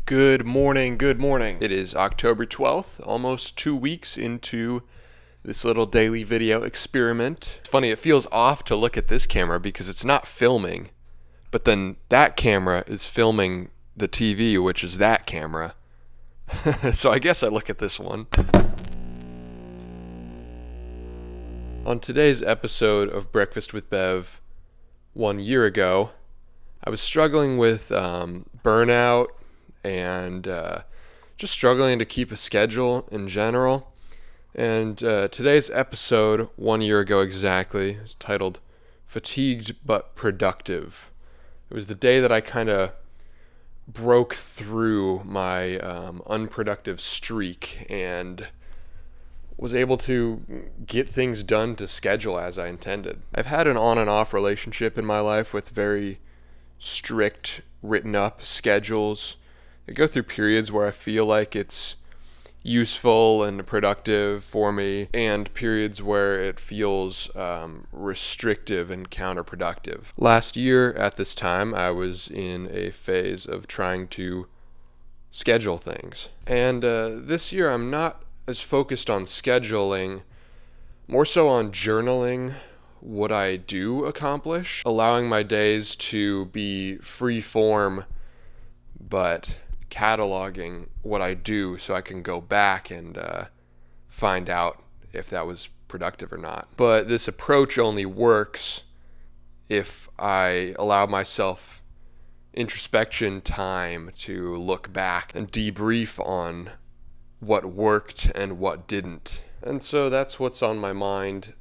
Good morning, good morning. It is October 12th, almost 2 weeks into this little daily video experiment. It's funny, it feels off to look at this camera because it's not filming, but then that camera is filming the TV, which is that camera. So I guess I look at this one. On today's episode of Breakfast with Bev 1 year ago, I was struggling with burnout and just struggling to keep a schedule in general. And today's episode, 1 year ago exactly, is titled Fatigued But Productive. It was the day that I kind of broke through my unproductive streak and was able to get things done to schedule as I intended. I've had an on and off relationship in my life with very strict, written up schedules. I go through periods where I feel like it's useful and productive for me, and periods where it feels restrictive and counterproductive. Last year at this time, I was in a phase of trying to schedule things. And this year, I'm not as focused on scheduling, more so on journaling what I do accomplish, allowing my days to be free form, but cataloging what I do so I can go back and find out if that was productive or not. But this approach only works if I allow myself introspection time to look back and debrief on what worked and what didn't. And so that's what's on my mind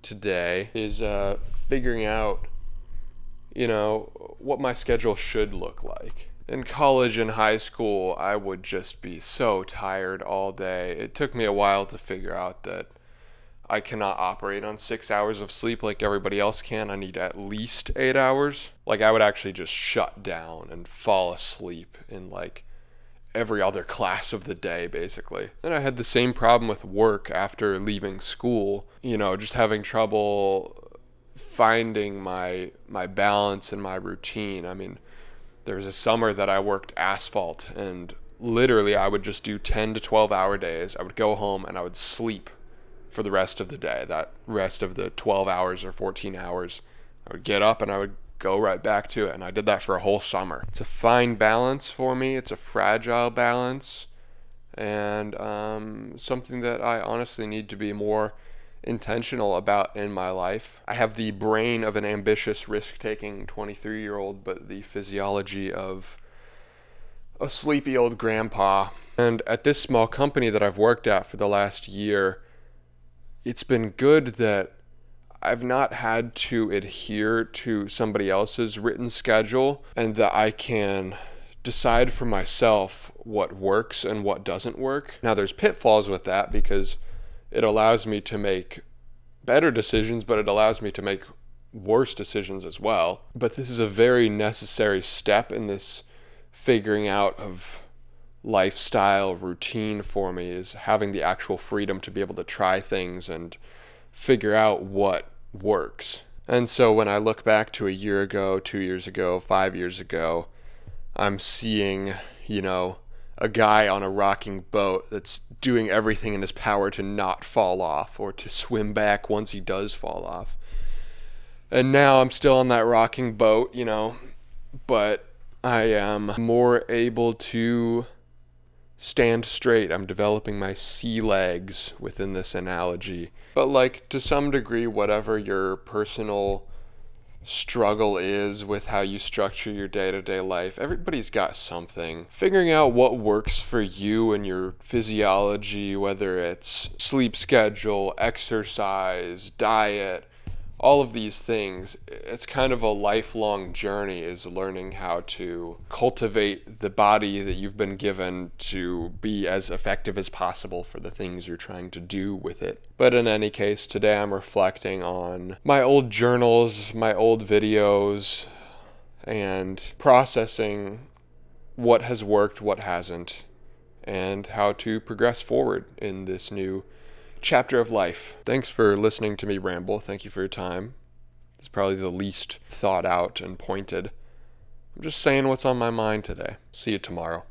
today, is figuring out, what my schedule should look like. In college and high school, I would just be so tired all day. It took me a while to figure out that I cannot operate on 6 hours of sleep like everybody else can. I need at least 8 hours. Like, I would actually just shut down and fall asleep in every other class of the day, basically. And I had the same problem with work after leaving school, just having trouble finding my balance and my routine. I mean, there was a summer that I worked asphalt, and literally I would just do 10 to 12 hour days. I would go home and I would sleep for the rest of the day. That rest of the 12 hours or 14 hours, I would get up and I would go right back to it. And I did that for a whole summer. It's a fine balance for me. It's a fragile balance, and something that I honestly need to be more intentional about in my life. I have the brain of an ambitious, risk-taking 23-year-old, but the physiology of a sleepy old grandpa. And at this small company that I've worked at for the last year, it's been good that I've not had to adhere to somebody else's written schedule, and that I can decide for myself what works and what doesn't work. Now, there's pitfalls with that because it allows me to make better decisions, but it allows me to make worse decisions as well. But this is a very necessary step in this figuring out of lifestyle routine for me, is having the actual freedom to be able to try things and figure out what works. And so when I look back to a year ago, 2 years ago, 5 years ago, I'm seeing, a guy on a rocking boat that's doing everything in his power to not fall off or to swim back once he does fall off. And now I'm still on that rocking boat, but I am more able to stand straight. I'm developing my sea legs within this analogy. But to some degree, whatever your personal struggle is with how you structure your day-to-day life, everybody's got something. Figuring out what works for you and your physiology, whether it's sleep schedule, exercise, diet, all of these things, it's kind of a lifelong journey, is learning how to cultivate the body that you've been given to be as effective as possible for the things you're trying to do with it. But in any case, today I'm reflecting on my old journals, my old videos, and processing what has worked, what hasn't, and how to progress forward in this new chapter of life. Thanks for listening to me ramble. Thank you for your time. It's probably the least thought out and pointed. I'm just saying what's on my mind today. See you tomorrow.